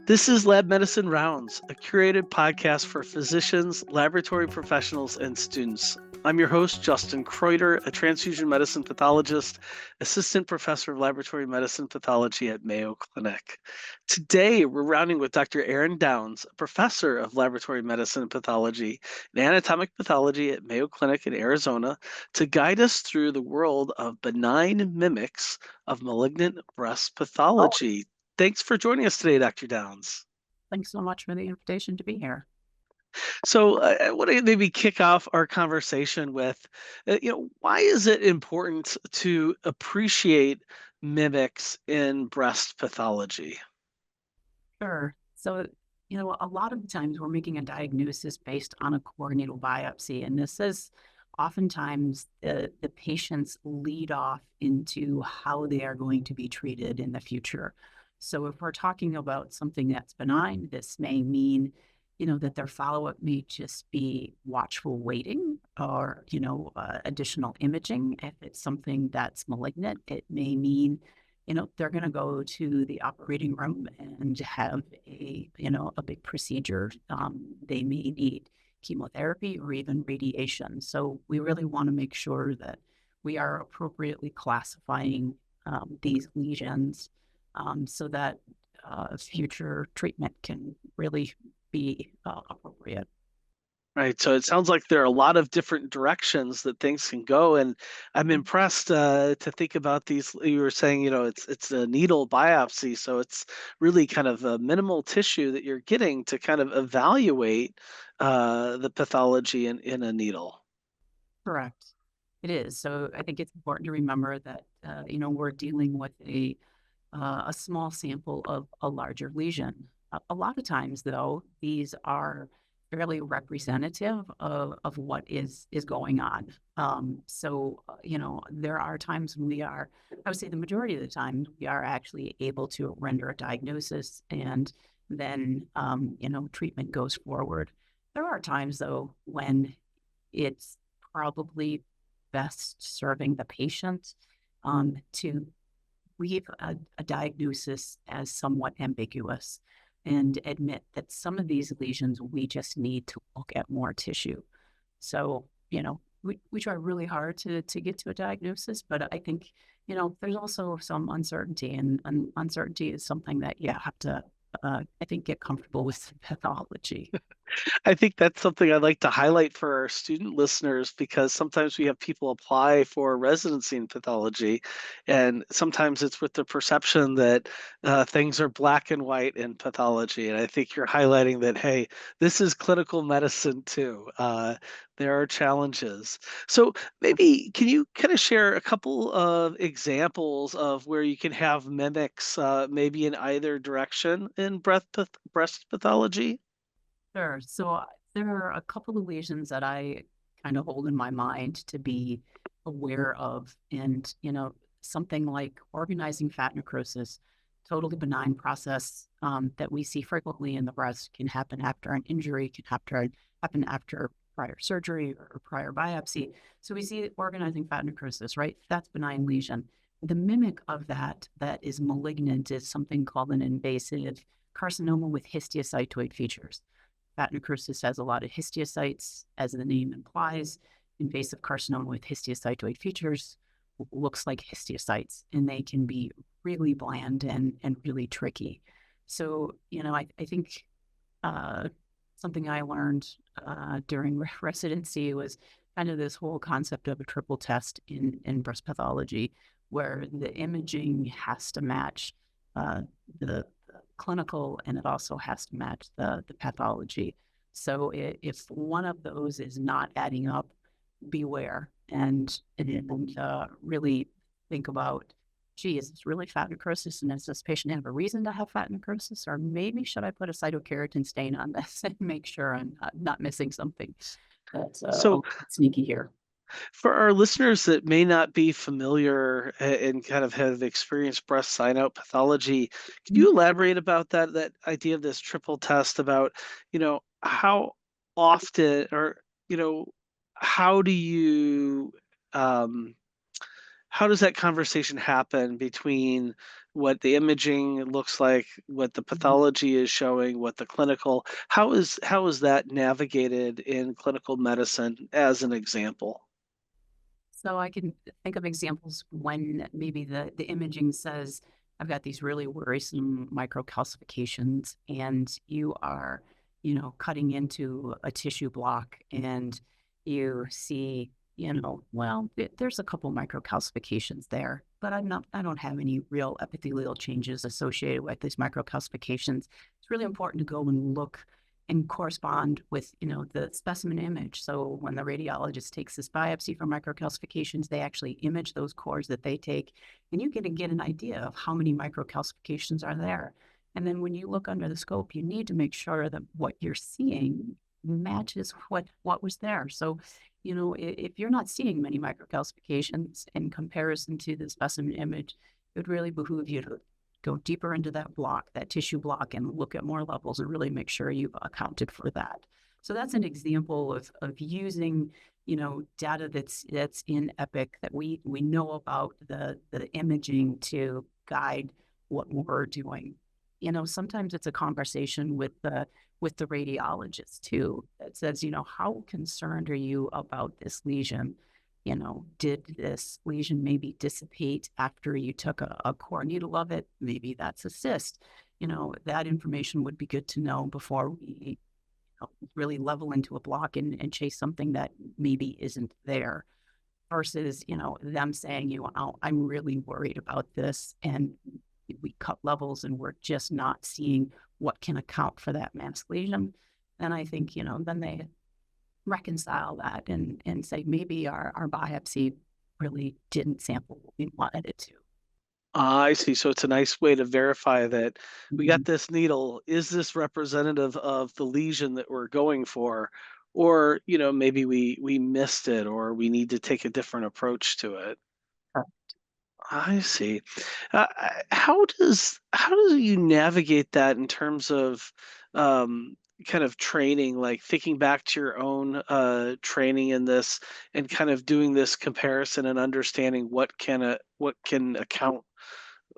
This is Lab Medicine Rounds, a curated podcast for physicians, laboratory professionals, and students. I'm your host, Justin Kreuter, a transfusion medicine pathologist, assistant professor of laboratory medicine pathology at Mayo Clinic. Today, we're rounding with Dr. Erinn Downs, a professor of laboratory medicine and pathology and anatomic pathology at Mayo Clinic in Arizona, to guide us through the world of benign mimics of malignant breast pathology. Thanks for joining us today, Dr. Downs. Thanks so much for the invitation to be here. So I want to maybe kick off our conversation with, why is it important to appreciate mimics in breast pathology? Sure. So, a lot of the times we're making a diagnosis based on a core needle biopsy, and this is oftentimes the patients lead off into how they are going to be treated in the future. So, if we're talking about something that's benign, this may mean, that their follow-up may just be watchful waiting or, additional imaging. If it's something that's malignant, it may mean they're going to go to the operating room and have a big procedure. They may need chemotherapy or even radiation. So we really want to make sure that we are appropriately classifying these lesions so that future treatment can really be appropriate. Right. So it sounds like there are a lot of different directions that things can go, and I'm impressed to think about these. You were saying, it's a needle biopsy, so it's really kind of a minimal tissue that you're getting to kind of evaluate the pathology in a needle. Correct. It is. So I think it's important to remember that, we're dealing with a small sample of a larger lesion. A lot of times, though, these are fairly representative of what is going on. There are times when I would say the majority of the time, we are actually able to render a diagnosis and then, treatment goes forward. There are times, though, when it's probably best serving the patient to leave a diagnosis as somewhat ambiguous and admit that some of these lesions we just need to look at more tissue. So, we try really hard to get to a diagnosis, but I think, there's also some uncertainty, and uncertainty is something that you have to, I think, get comfortable with pathology. I think that's something I'd like to highlight for our student listeners, because sometimes we have people apply for residency in pathology, and sometimes it's with the perception that things are black and white in pathology. And I think you're highlighting that, hey, this is clinical medicine too. There are challenges. So maybe can you kind of share a couple of examples of where you can have mimics, maybe in either direction in breast pathology? Sure. So there are a couple of lesions that I kind of hold in my mind to be aware of. And, something like organizing fat necrosis, totally benign process that we see frequently in the breast, can happen after an injury, can happen after prior surgery or prior biopsy. So we see organizing fat necrosis, right? That's benign lesion. The mimic of that is malignant is something called an invasive carcinoma with histiocytoid features. Fat necrosis has a lot of histiocytes, as the name implies. Invasive carcinoma with histiocytoid features looks like histiocytes, and they can be really bland and really tricky. So, I think something I learned during residency was kind of this whole concept of a triple test in breast pathology, where the imaging has to match the clinical, and it also has to match the pathology. So if one of those is not adding up, beware and really think about, gee, is this really fat necrosis? And does this patient have a reason to have fat necrosis? Or maybe should I put a cytokeratin stain on this and make sure I'm not missing something that's a So little sneaky here? for our listeners that may not be familiar and kind of have experienced breast sign-out pathology, could you elaborate about that idea of this triple test, about, how often, or, how do you um, how does that conversation happen between what the imaging looks like, what the Mhm. pathology is showing, what the clinical, how is that navigated in clinical medicine as an example? So I can think of examples when maybe the imaging says, I've got these really worrisome microcalcifications, and you are, cutting into a tissue block and you see, well, there's a couple microcalcifications there, but I don't have any real epithelial changes associated with these microcalcifications. It's really important to go and look and correspond with, the specimen image. So when the radiologist takes this biopsy for microcalcifications, they actually image those cores that they take, and you get an idea of how many microcalcifications are there. And then when you look under the scope, you need to make sure that what you're seeing matches what was there. So, if you're not seeing many microcalcifications in comparison to the specimen image, it would really behoove you to go deeper into that block, that tissue block, and look at more levels and really make sure you've accounted for that. So that's an example of using, data that's in Epic that we know about the imaging to guide what we're doing. Sometimes it's a conversation with the radiologist too that says, how concerned are you about this lesion? Did this lesion maybe dissipate after you took a core needle of it? Maybe that's a cyst. That information would be good to know before we really level into a block and chase something that maybe isn't there versus, them saying, oh, I'm really worried about this. And we cut levels and we're just not seeing what can account for that mass lesion. And I think, then they reconcile that and say maybe our biopsy really didn't sample what we wanted it to. I see. So it's a nice way to verify that we got Mhm. this needle. Is this representative of the lesion that we're going for? Or, maybe we missed it or we need to take a different approach to it. I see. How do you navigate that in terms of kind of training, like thinking back to your own training in this and kind of doing this comparison and understanding what can account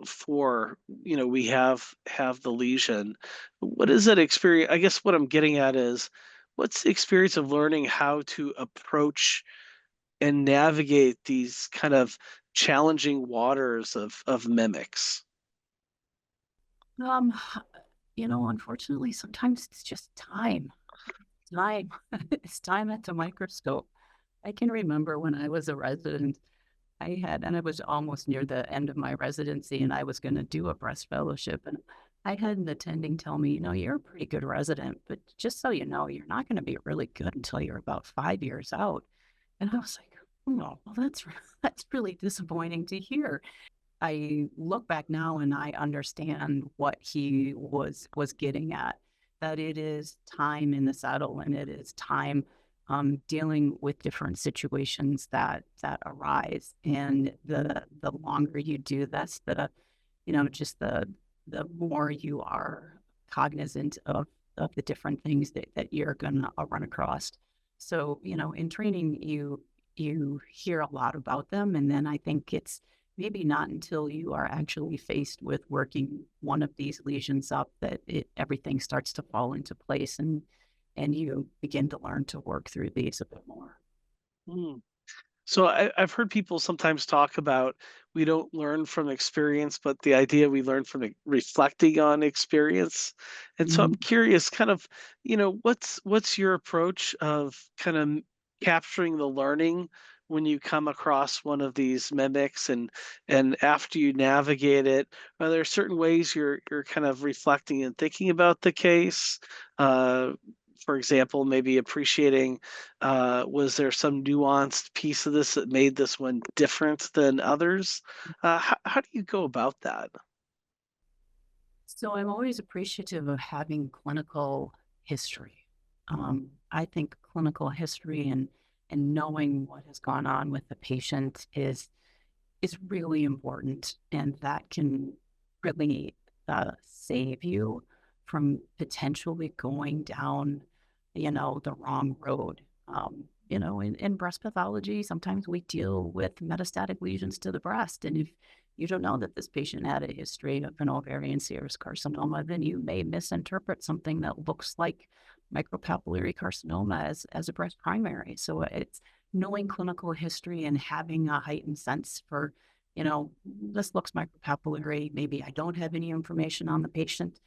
for, we have the lesion. What is that experience? I guess what I'm getting at is what's the experience of learning how to approach and navigate these kind of challenging waters of mimics? Um, Unfortunately, sometimes it's just time. Time. It's time at the microscope. I can remember when I was a resident, and I was almost near the end of my residency, and I was going to do a breast fellowship. And I had an attending tell me, you're a pretty good resident, but just so you know, you're not going to be really good until you're about 5 years out. And I was like, oh, well, that's really disappointing to hear. I look back now and I understand what he was getting at, that it is time in the saddle and it is time dealing with different situations that arise. And the longer you do this, just the more you are cognizant of the different things that you're gonna run across. So, in training you hear a lot about them. And then I think it's maybe not until you are actually faced with working one of these lesions up that everything starts to fall into place and you begin to learn to work through these a bit more. Hmm. So I've heard people sometimes talk about we don't learn from experience, but the idea we learn from reflecting on experience. And so I'm Mhm. curious, kind of, what's your approach of kind of capturing the learning when you come across one of these mimics and after you navigate it, are there certain ways you're kind of reflecting and thinking about the case? Uh, for example, maybe appreciating was there some nuanced piece of this that made this one different than others? How do you go about that? So I'm always appreciative of having clinical history. I think clinical history and knowing what has gone on with the patient is really important, and that can really save you from potentially going down, the wrong road. in breast pathology, sometimes we deal with metastatic lesions to the breast. And if you don't know that this patient had a history of an ovarian serous carcinoma, then you may misinterpret something that looks like micropapillary carcinoma as a breast primary. So it's knowing clinical history and having a heightened sense for, this looks micropapillary. Maybe I don't have any information on the patient.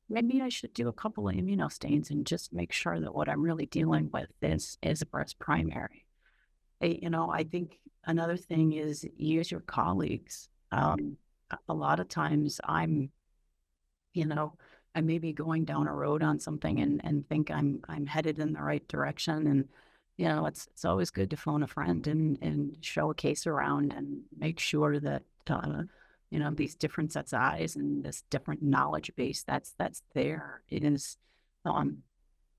Maybe I should do a couple of immunostains and just make sure that what I'm really dealing with is a breast primary. I think another thing is use your colleagues. A lot of times you know, I may be going down a road on something and think I'm headed in the right direction. And, it's always good to phone a friend and show a case around and make sure that, these different sets of eyes and this different knowledge base that's there. It is,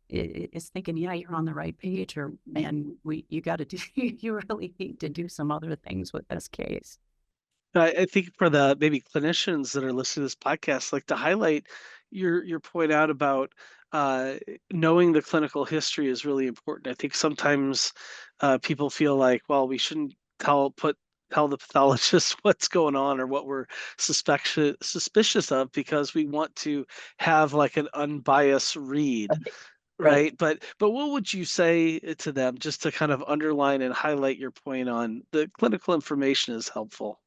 it's thinking, yeah, you're on the right page, or man, you got to do, you really need to do some other things with this case. I think for the maybe clinicians that are listening to this podcast, like to highlight your point out about uh, knowing the clinical history is really important. I think sometimes people feel like, well, we shouldn't tell the pathologist what's going on or what we're suspicious of because we want to have like an unbiased read, Right. right? But what would you say to them just to kind of underline and highlight your point on the clinical information is helpful?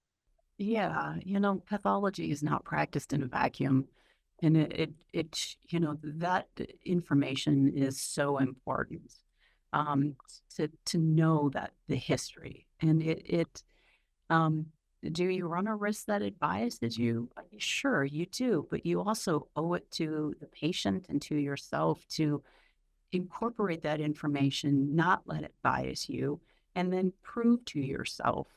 Yeah, pathology is not practiced in a vacuum. And that information is so important, um, to know that the history. And um, do you run a risk that it biases you? Sure, you do, but you also owe it to the patient and to yourself to incorporate that information, not let it bias you, and then prove to yourself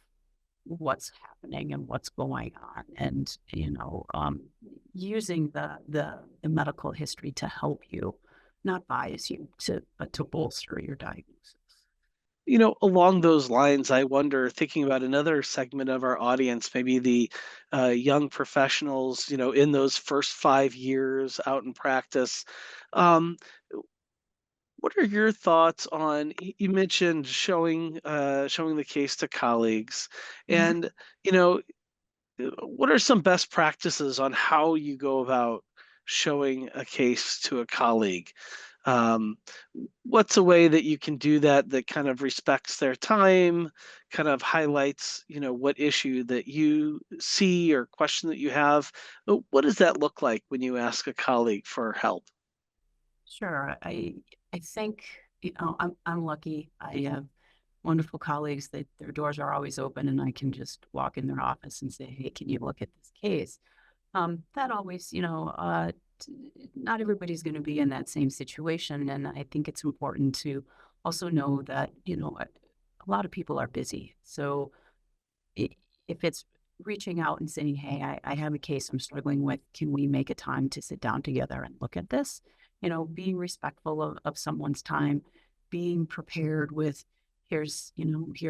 what's happening and what's going on, and using the medical history to help you, not bias you, but to bolster your diagnosis. Along those lines, I wonder, thinking about another segment of our audience, maybe the young professionals, in those first 5 years out in practice. Um, what are your thoughts on, you mentioned showing the case to colleagues, Mhm. and, you know, what are some best practices on how you go about showing a case to a colleague? Um, what's a way that you can do that that kind of respects their time, kind of highlights, what issue that you see or question that you have? What does that look like when you ask a colleague for help? Sure. I think, I'm lucky. I have wonderful colleagues that their doors are always open, and I can just walk in their office and say, "Hey, can you look at this case?" That always, not everybody's going to be in that same situation. And I think it's important to also know that, a lot of people are busy. So i- if it's reaching out and saying, "Hey, I have a case I'm struggling with. Can we make a time to sit down together and look at this?" Being respectful of someone's time, being prepared with, here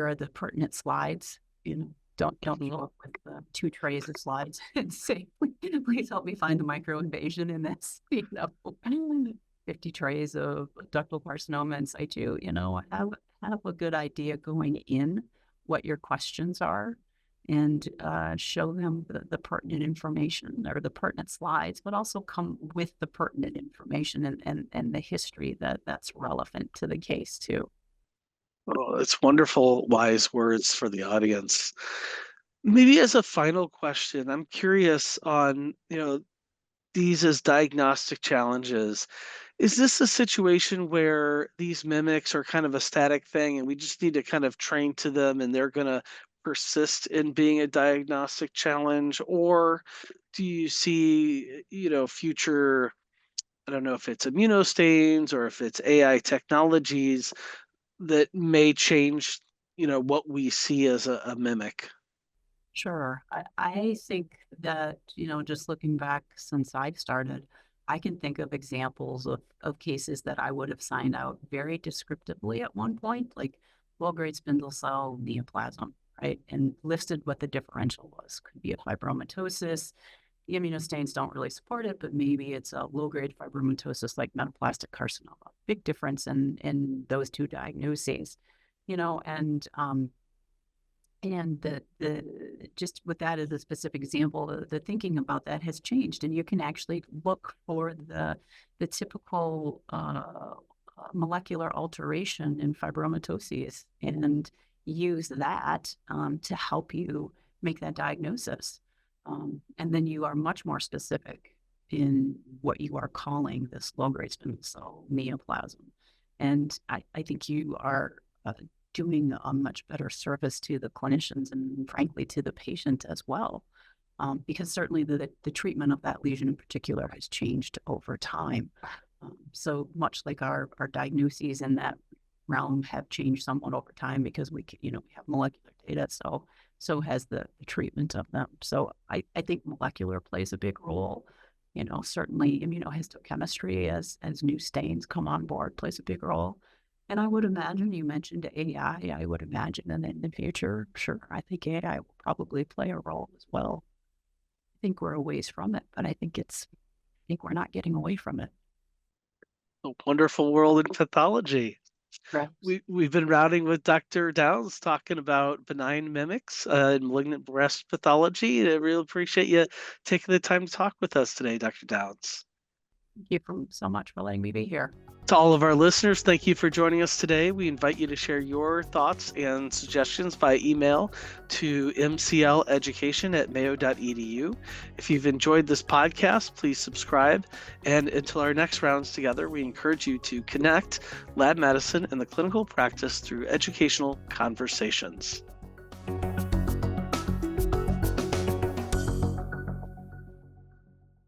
are the pertinent slides. Don't Mhm. show up with 2 trays of slides and say, please help me find the microinvasion in this, 50 trays of ductal carcinoma in situ. Have a good idea going in what your questions are, and show them the pertinent information or the pertinent slides, but also come with the pertinent information and the history that's relevant to the case too. Oh, it's wonderful, wise words for the audience. Maybe as a final question, I'm curious on, these as diagnostic challenges. Is this a situation where these mimics are kind of a static thing and we just need to kind of train to them and they're going to persist in being a diagnostic challenge? Or do you see, future, I don't know if it's immunostains or if it's AI technologies that may change, what we see as a mimic? Sure. I think that, just looking back since I've started, I can think of examples of cases that I would have signed out very descriptively at one point, like low-grade spindle cell neoplasm, right? And listed what the differential was. Could be a fibromatosis, the immunostains don't really support it, but maybe it's a low-grade fibromatosis like metaplastic carcinoma. Big difference in those two diagnoses, and the just with that as a specific example, the thinking about that has changed, and you can actually look for the typical molecular alteration in fibromatoses and use that to help you make that diagnosis. And then you are much more specific in what you are calling this low-grade spindle cell neoplasm. And I think you are doing a much better service to the clinicians and frankly to the patient as well. Because certainly the treatment of that lesion in particular has changed over time. So much like our diagnoses in that realm have changed somewhat over time because we have molecular data, so has the treatment of them. So I think molecular plays a big role. Certainly immunohistochemistry as new stains come on board plays a big role. And I would imagine, you mentioned AI, I would imagine that in the future, sure, I think AI will probably play a role as well. I think we're a ways from it, but I think we're not getting away from it. A wonderful world in pathology. Right. We've been routing with Dr. Downs talking about benign mimics and malignant breast pathology. I really appreciate you taking the time to talk with us today, Dr. Downs. Thank you so much for letting me be here. To all of our listeners, thank you for joining us today. We invite you to share your thoughts and suggestions by email to mcleducation@mayo.edu. If you've enjoyed this podcast, please subscribe. And until our next rounds together, we encourage you to connect lab medicine and the clinical practice through educational conversations.